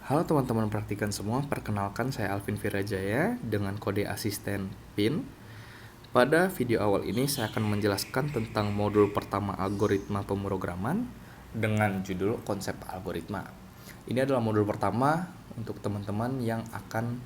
Halo teman-teman praktikan semua, perkenalkan saya Alvin Virajaya dengan kode asisten PIN. Pada video awal ini saya akan menjelaskan tentang modul pertama algoritma pemrograman dengan judul konsep algoritma. Ini adalah modul pertama untuk teman-teman yang akan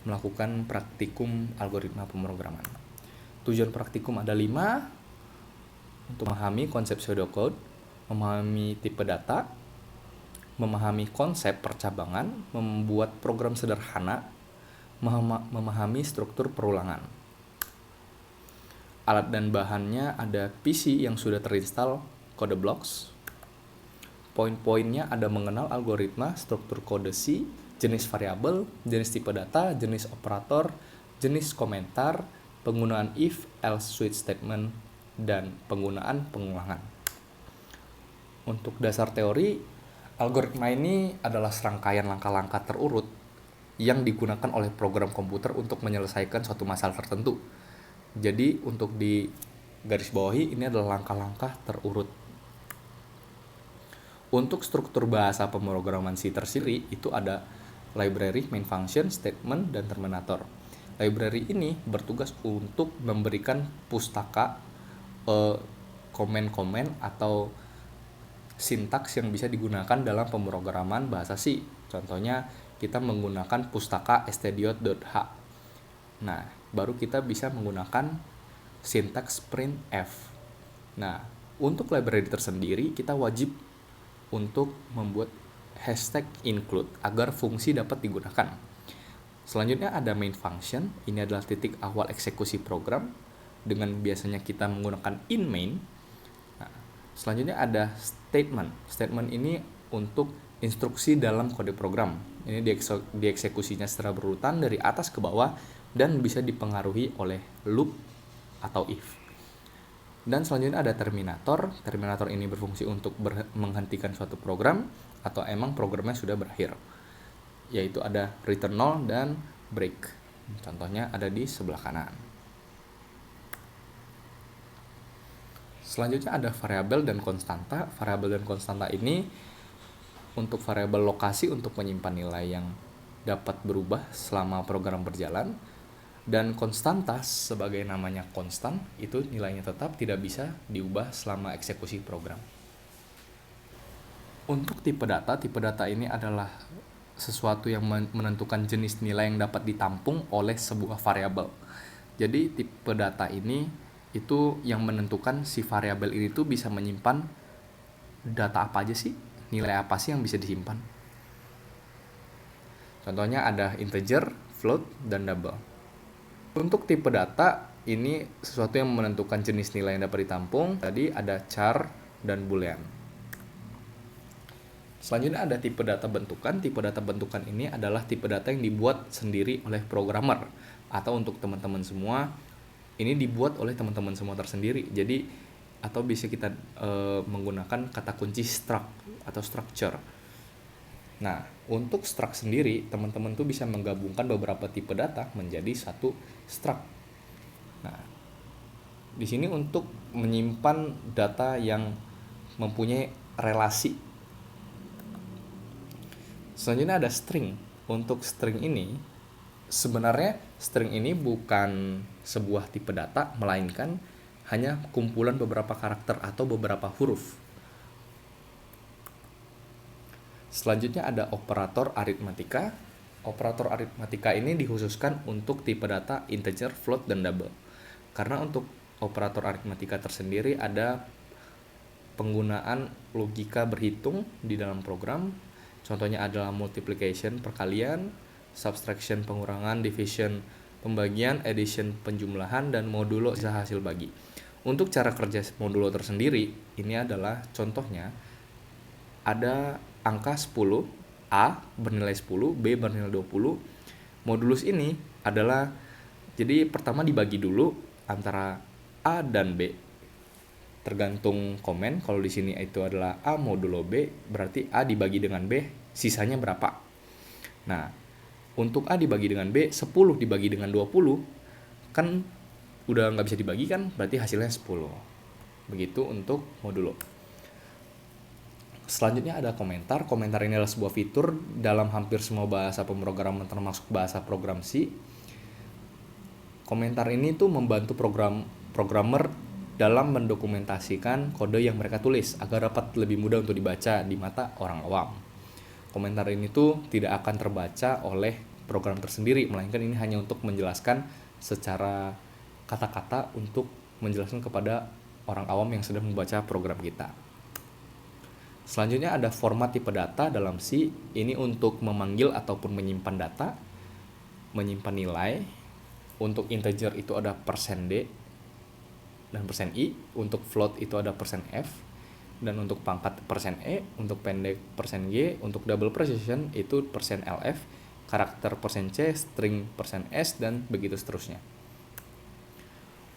melakukan praktikum algoritma pemrograman. Tujuan praktikum ada 5, untuk memahami konsep pseudocode, memahami tipe data, memahami konsep percabangan, membuat program sederhana, memahami struktur perulangan. Alat dan bahannya ada PC yang sudah terinstall CodeBlocks. Poin-poinnya ada mengenal algoritma, struktur kode C, jenis variabel, jenis tipe data, jenis operator, jenis komentar, penggunaan if, else switch statement, dan penggunaan pengulangan. Untuk dasar teori, algoritma ini adalah serangkaian langkah-langkah terurut yang digunakan oleh program komputer untuk menyelesaikan suatu masalah tertentu. Jadi untuk di garis bawahi ini adalah langkah-langkah terurut. Untuk struktur bahasa pemrograman C tersendiri itu ada library, main function, statement, dan terminator. Library ini bertugas untuk memberikan pustaka komen-komen atau sintaks yang bisa digunakan dalam pemrograman bahasa C. Contohnya kita menggunakan pustaka stdiot.h. Nah, baru kita bisa menggunakan sintaks printf. Nah, untuk library tersendiri kita wajib untuk membuat hashtag include agar fungsi dapat digunakan. Selanjutnya ada main function. Ini adalah titik awal eksekusi program dengan biasanya kita menggunakan in main. Selanjutnya ada statement. Statement ini untuk instruksi dalam kode program. Ini dieksekusinya secara berurutan dari atas ke bawah dan bisa dipengaruhi oleh loop atau if. Dan selanjutnya ada terminator. Terminator ini berfungsi untuk menghentikan suatu program atau emang programnya sudah berakhir. Yaitu ada return null dan break. Contohnya ada di sebelah kanan. Selanjutnya ada variabel dan konstanta. Variabel dan konstanta ini untuk variabel lokasi untuk menyimpan nilai yang dapat berubah selama program berjalan. Dan konstanta sebagai namanya konstan, itu nilainya tetap tidak bisa diubah selama eksekusi program. Untuk tipe data ini adalah sesuatu yang menentukan jenis nilai yang dapat ditampung oleh sebuah variabel. Jadi tipe data ini itu yang menentukan si variabel ini tuh bisa menyimpan data apa aja sih, nilai apa sih yang bisa disimpan. Contohnya ada integer, float, dan double. Untuk tipe data ini sesuatu yang menentukan jenis nilai yang dapat ditampung. Tadi ada char dan boolean. Selanjutnya ada tipe data bentukan. Tipe data bentukan ini adalah tipe data yang dibuat sendiri oleh programmer atau untuk teman-teman semua. Ini dibuat oleh teman-teman semua tersendiri. Jadi atau bisa kita menggunakan kata kunci struct atau structure. Nah, untuk struct sendiri teman-teman tuh bisa menggabungkan beberapa tipe data menjadi satu struct. Nah, di sini untuk menyimpan data yang mempunyai relasi. Selanjutnya ada string. Untuk string ini sebenarnya string ini bukan sebuah tipe data, melainkan hanya kumpulan beberapa karakter atau beberapa huruf. Selanjutnya ada operator aritmatika. Operator aritmatika ini dikhususkan untuk tipe data integer, float, dan double. Karena untuk operator aritmatika tersendiri ada penggunaan logika berhitung di dalam program. Contohnya adalah multiplication perkalian, subtraction pengurangan, division pembagian, addition penjumlahan, dan modulo sisa hasil bagi. Untuk cara kerja modulo tersendiri, ini adalah contohnya ada angka 10, A bernilai 10, B bernilai 20. Modulus ini adalah, jadi pertama dibagi dulu antara A dan B. Tergantung komen, kalau di sini itu adalah A modulo B, berarti A dibagi dengan B, sisanya berapa. Nah, untuk A dibagi dengan B, 10 dibagi dengan 20, kan udah nggak bisa dibagi kan, berarti hasilnya 10. Begitu untuk modulo. Selanjutnya ada komentar. Komentar ini adalah sebuah fitur dalam hampir semua bahasa pemrograman termasuk bahasa program C. Komentar ini tuh membantu programmer dalam mendokumentasikan kode yang mereka tulis agar dapat lebih mudah untuk dibaca di mata orang awam. Komentar ini tuh tidak akan terbaca oleh program tersendiri, melainkan ini hanya untuk menjelaskan secara kata-kata untuk menjelaskan kepada orang awam yang sedang membaca program kita. Selanjutnya ada format tipe data dalam C. Ini untuk memanggil ataupun menyimpan data, menyimpan nilai. Untuk integer itu ada %d dan %i. Untuk float itu ada %f. Dan untuk pangkat %e, untuk pendek %g, untuk double precision itu %lf, karakter %c, string %s, dan begitu seterusnya.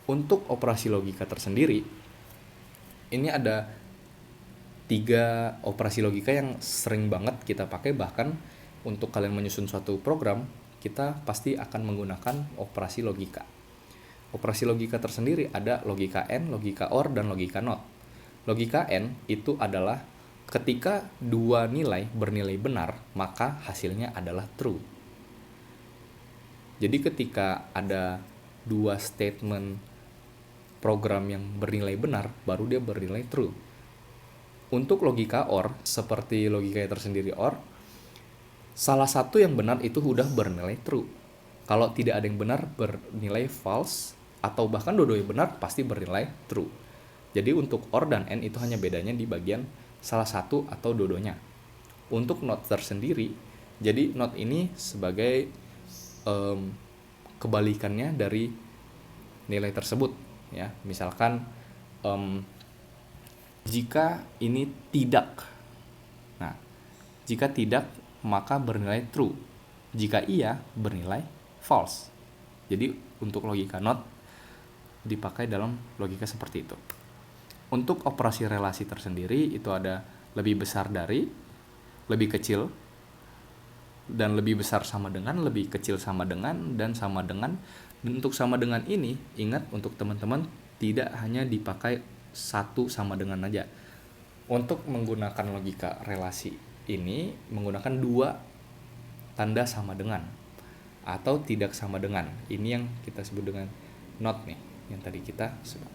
Untuk operasi logika tersendiri, ini ada 3 operasi logika yang sering banget kita pakai. Bahkan untuk kalian menyusun suatu program, kita pasti akan menggunakan operasi logika. Operasi logika tersendiri ada logika AND, logika OR, dan logika NOT. Logika AND itu adalah ketika 2 nilai bernilai benar, maka hasilnya adalah true. Jadi ketika ada 2 statement program yang bernilai benar, baru dia bernilai true. Untuk logika OR, seperti logikanya tersendiri OR, salah satu yang benar itu udah bernilai true. Kalau tidak ada yang benar, bernilai false, atau bahkan dua-duanya benar, pasti bernilai true. Jadi untuk OR dan AND itu hanya bedanya di bagian salah satu atau dua-duanya. Untuk NOT tersendiri, jadi NOT ini sebagai kebalikannya dari nilai tersebut. Ya, misalkan jika ini tidak, nah jika tidak maka bernilai true, jika iya bernilai false. Jadi untuk logika NOT dipakai dalam logika seperti itu. Untuk operasi relasi tersendiri itu ada lebih besar dari, lebih kecil, dan lebih besar sama dengan, lebih kecil sama dengan, dan sama dengan. Dan untuk sama dengan ini, ingat untuk teman-teman tidak hanya dipakai satu sama dengan aja. Untuk menggunakan logika relasi ini menggunakan 2 tanda sama dengan atau tidak sama dengan. Ini yang kita sebut dengan not nih, yang tadi kita sebut.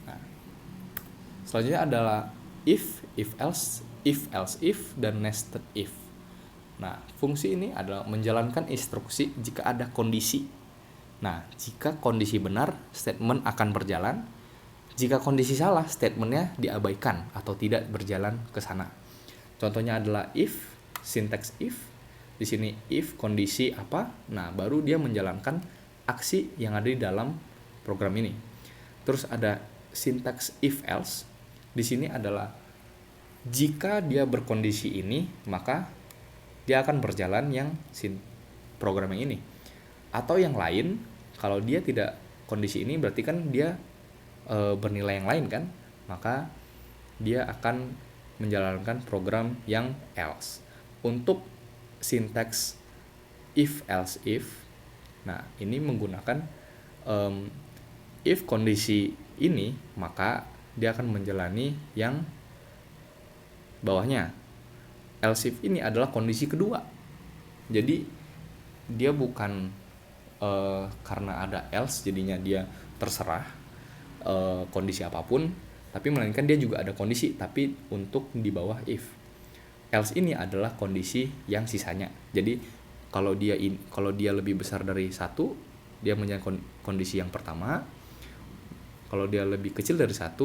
Nah, selanjutnya adalah if else, if, dan nested if. Nah, fungsi ini adalah menjalankan instruksi jika ada kondisi. Nah, jika kondisi benar, statement akan berjalan. Jika kondisi salah, statementnya diabaikan atau tidak berjalan ke sana. Contohnya adalah if, sintaks if. Di sini if kondisi apa, nah baru dia menjalankan aksi yang ada di dalam program ini. Terus ada sintaks if else. Di sini adalah jika dia berkondisi ini, maka dia akan berjalan yang program yang ini. Atau yang lain, kalau dia tidak kondisi ini berarti kan dia bernilai yang lain kan, maka dia akan menjalankan program yang else. Untuk sintaks if else if, nah ini menggunakan if kondisi ini, maka dia akan menjalani yang bawahnya. Else if ini adalah kondisi kedua. Jadi dia bukan karena ada else jadinya dia terserah kondisi apapun, tapi melainkan dia juga ada kondisi tapi untuk di bawah if. Else ini adalah kondisi yang sisanya. Jadi kalau dia lebih besar dari 1, dia menjalani kondisi yang pertama. Kalau dia lebih kecil dari 1,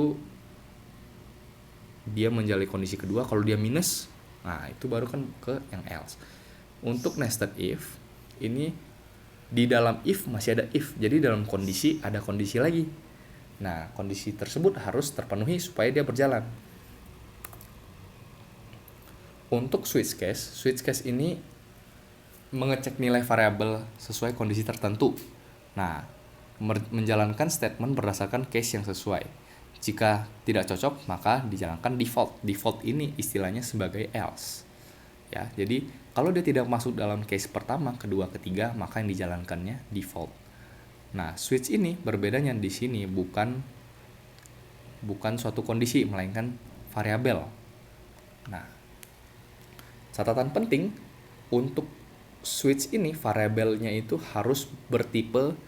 dia menjalani kondisi kedua. Kalau dia minus, nah itu baru kan ke yang else. Untuk nested if, ini di dalam if masih ada if. Jadi dalam kondisi ada kondisi lagi. Nah, kondisi tersebut harus terpenuhi supaya dia berjalan. Untuk switch case ini mengecek nilai variabel sesuai kondisi tertentu. Nah, menjalankan statement berdasarkan case yang sesuai. Jika tidak cocok, maka dijalankan default. Default ini istilahnya sebagai else. Ya, jadi kalau dia tidak masuk dalam case pertama, kedua, ketiga, maka yang dijalankannya default. Nah, switch ini berbedanya di sini bukan suatu kondisi, melainkan variabel. Nah, catatan penting untuk switch ini variabelnya itu harus bertipe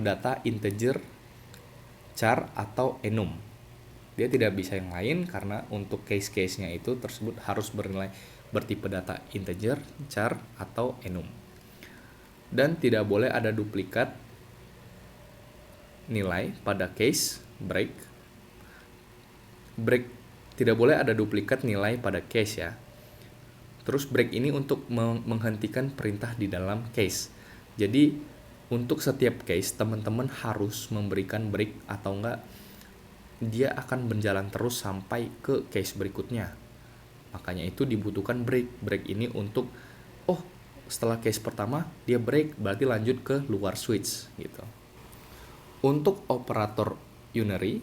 data integer, char atau enum. Dia tidak bisa yang lain karena untuk case-case-nya itu tersebut harus bertipe data integer, char atau enum. Dan tidak boleh ada duplikat nilai pada case break. Break tidak boleh ada duplikat nilai pada case ya. Terus break ini untuk menghentikan perintah di dalam case. Jadi untuk setiap case teman-teman harus memberikan break atau enggak dia akan berjalan terus sampai ke case berikutnya. Makanya itu dibutuhkan break. Break ini untuk setelah case pertama dia break berarti lanjut ke luar switch gitu. Untuk operator unary,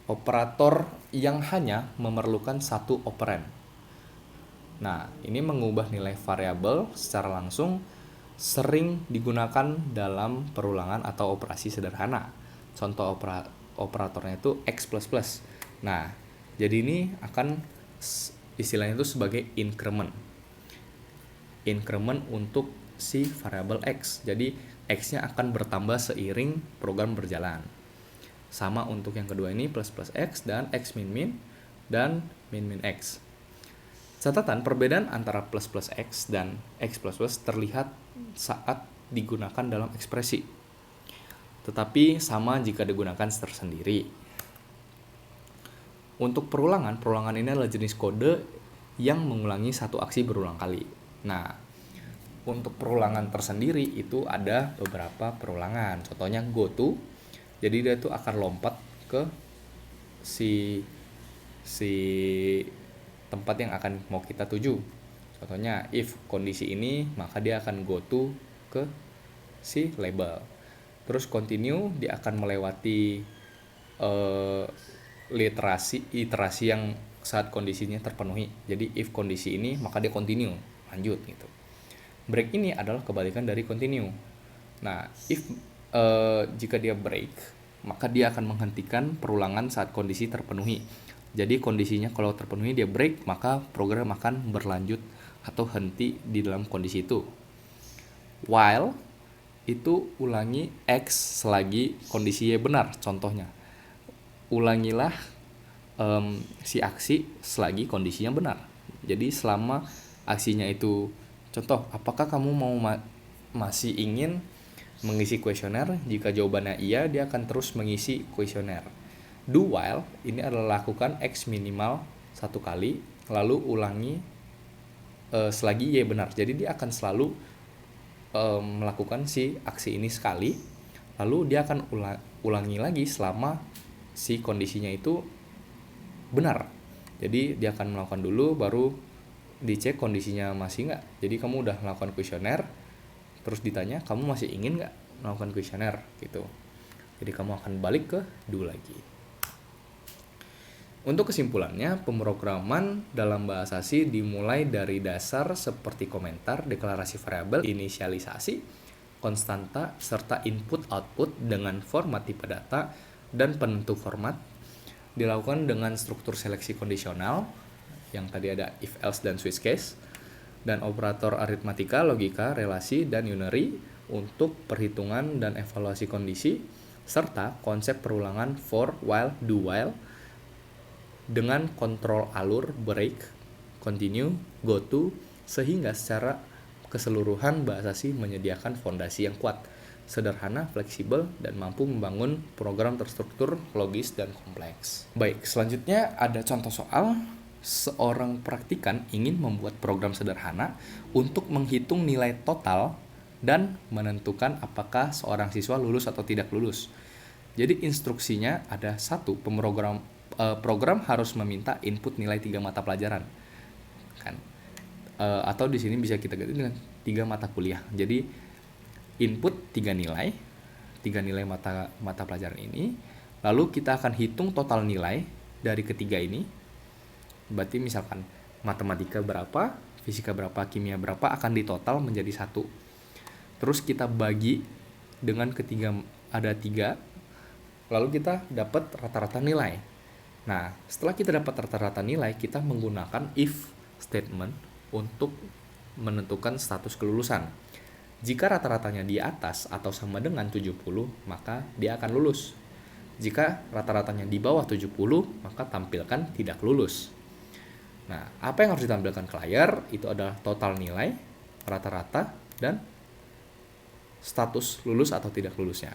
operator yang hanya memerlukan satu operand. Nah, ini mengubah nilai variabel secara langsung sering digunakan dalam perulangan atau operasi sederhana. Contoh operatornya itu x++. Nah, jadi ini akan istilahnya itu sebagai increment. Increment untuk si variabel x. Jadi x-nya akan bertambah seiring program berjalan. Sama untuk yang kedua ini plus x dan x min dan min x. Catatan perbedaan antara plus x dan x++ terlihat saat digunakan dalam ekspresi. Tetapi sama jika digunakan tersendiri. Untuk perulangan ini adalah jenis kode yang mengulangi satu aksi berulang kali. Nah, untuk perulangan tersendiri itu ada beberapa perulangan. Contohnya goto. Jadi dia itu akan lompat ke si tempat yang akan mau kita tuju. Contohnya if kondisi ini, maka dia akan goto ke si label. Terus continue, dia akan melewati iterasi yang saat kondisinya terpenuhi. Jadi if kondisi ini, maka dia continue, lanjut gitu. Break ini adalah kebalikan dari continue. Nah, if jika dia break, maka dia akan menghentikan perulangan saat kondisi terpenuhi. Jadi kondisinya kalau terpenuhi dia break, maka program akan berlanjut atau henti di dalam kondisi itu. While itu ulangi x selagi kondisi Y benar. Contohnya, ulangilah si aksi selagi kondisinya benar. Jadi selama aksinya itu, contoh, apakah kamu mau masih ingin mengisi kuesioner? Jika jawabannya iya, dia akan terus mengisi kuesioner. Do while ini adalah lakukan x minimal 1 kali, lalu ulangi selagi Y benar. Jadi dia akan selalu melakukan si aksi ini sekali, lalu dia akan ulangi lagi selama si kondisinya itu benar. Jadi dia akan melakukan dulu, baru dicek kondisinya masih nggak. Jadi kamu udah melakukan kuesioner, terus ditanya kamu masih ingin nggak melakukan kuesioner gitu. Jadi kamu akan balik ke do lagi. Untuk kesimpulannya, pemrograman dalam bahasa C dimulai dari dasar seperti komentar, deklarasi variabel, inisialisasi, konstanta, serta input-output dengan format tipe data dan penentu format. Dilakukan dengan struktur seleksi kondisional, yang tadi ada if, else, dan switch case, dan operator aritmatika, logika, relasi, dan unary untuk perhitungan dan evaluasi kondisi, serta konsep perulangan for, while, do while, dengan kontrol alur, break, continue, goto, sehingga secara keseluruhan bahasa C menyediakan fondasi yang kuat, sederhana, fleksibel, dan mampu membangun program terstruktur, logis, dan kompleks. Baik, selanjutnya ada contoh soal. Seorang praktikan ingin membuat program sederhana untuk menghitung nilai total dan menentukan apakah seorang siswa lulus atau tidak lulus. Jadi instruksinya ada satu, program harus meminta input nilai 3 mata pelajaran, kan? Atau di sini bisa kita ganti dengan 3 mata kuliah. Jadi input 3 nilai mata pelajaran ini, lalu kita akan hitung total nilai dari ketiga ini. Berarti misalkan matematika berapa, fisika berapa, kimia berapa akan ditotal menjadi 1. Terus kita bagi dengan ketiga, ada 3, lalu kita dapat rata-rata nilai. Nah, setelah kita dapat rata-rata nilai, kita menggunakan if statement untuk menentukan status kelulusan. Jika rata-ratanya di atas atau sama dengan 70, maka dia akan lulus. Jika rata-ratanya di bawah 70, maka tampilkan tidak lulus. Nah, apa yang harus ditampilkan ke layar itu adalah total nilai, rata-rata, dan status lulus atau tidak lulusnya.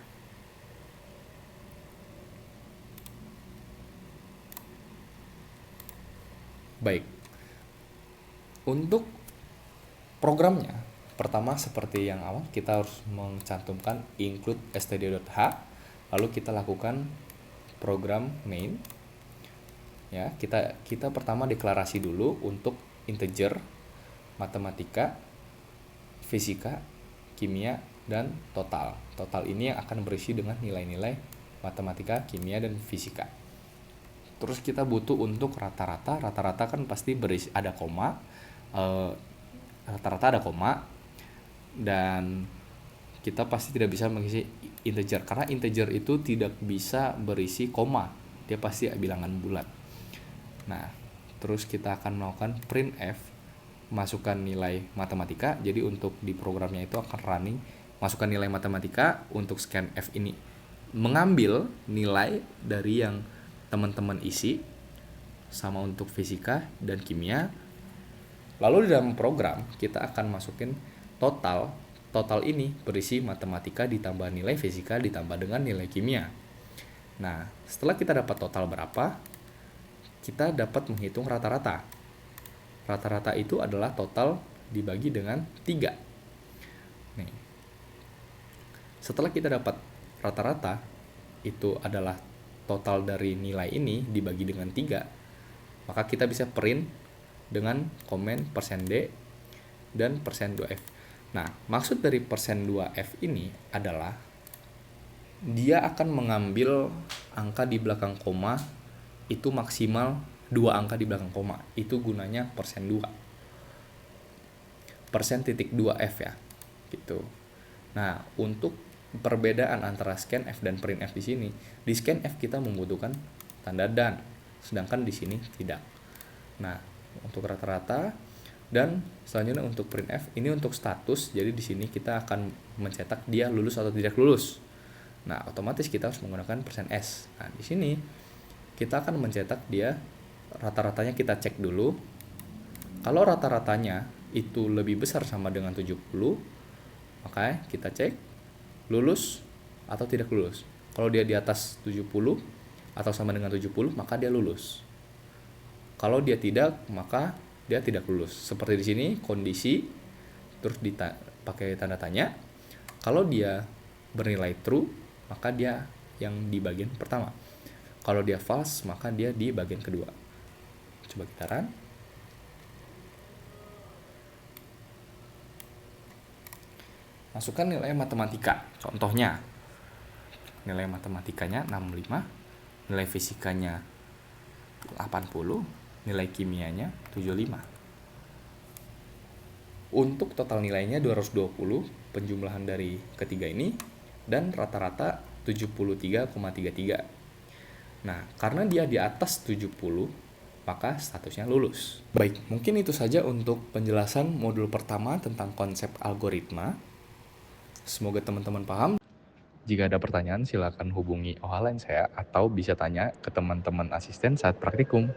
Baik, untuk programnya, pertama seperti yang awal kita harus mencantumkan include stdio.h, lalu kita lakukan program main. Ya, kita pertama deklarasi dulu untuk integer, matematika, fisika, kimia, dan total. Total ini yang akan berisi dengan nilai-nilai matematika, kimia, dan fisika. Terus kita butuh untuk rata-rata. Rata-rata kan pasti berisi ada koma. Rata-rata ada koma. Dan kita pasti tidak bisa mengisi integer karena integer itu tidak bisa berisi koma. Dia pasti bilangan bulat. Nah, terus kita akan melakukan printf, masukkan nilai matematika. Jadi untuk di programnya itu akan running, masukkan nilai matematika. Untuk scanf ini mengambil nilai dari yang teman-teman isi, sama untuk fisika dan kimia. Lalu di dalam program kita akan masukin total. Total ini berisi matematika ditambah nilai fisika ditambah dengan nilai kimia. Nah, setelah kita dapat total berapa, kita dapat menghitung rata-rata. Rata-rata itu adalah total dibagi dengan 3. Nih. Setelah kita dapat rata-rata, itu adalah total dari nilai ini dibagi dengan 3, maka kita bisa print dengan komen %d dan %2f. Nah, maksud dari %2f ini adalah dia akan mengambil angka di belakang koma itu maksimal 2 angka di belakang koma. Itu gunanya %2. %2f ya. Gitu. Nah, untuk perbedaan antara scanf dan printf di sini, di scanf kita membutuhkan tanda dan, sedangkan di sini tidak. Nah, untuk rata-rata dan selanjutnya untuk printf ini untuk status. Jadi di sini kita akan mencetak dia lulus atau tidak lulus. Nah, otomatis kita harus menggunakan %s. Nah, di sini kita akan mencetak dia rata-ratanya, kita cek dulu. Kalau rata-ratanya itu lebih besar sama dengan 70, maka kita cek lulus atau tidak lulus. Kalau dia di atas 70 atau sama dengan 70, maka dia lulus. Kalau dia tidak, maka dia tidak lulus. Seperti di sini kondisi terus pakai tanda tanya. Kalau dia bernilai true, maka dia yang di bagian pertama. Kalau dia false, maka dia di bagian kedua. Coba kita run. Masukkan nilai matematika. Contohnya, nilai matematikanya 65, nilai fisikanya 80, nilai kimianya 75. Untuk total nilainya 220, penjumlahan dari ketiga ini, dan rata-rata 73,33. Nah, karena dia di atas 70, maka statusnya lulus. Baik, mungkin itu saja untuk penjelasan modul pertama tentang konsep algoritma. Semoga teman-teman paham. Jika ada pertanyaan, silakan hubungi OH Line saya atau bisa tanya ke teman-teman asisten saat praktikum.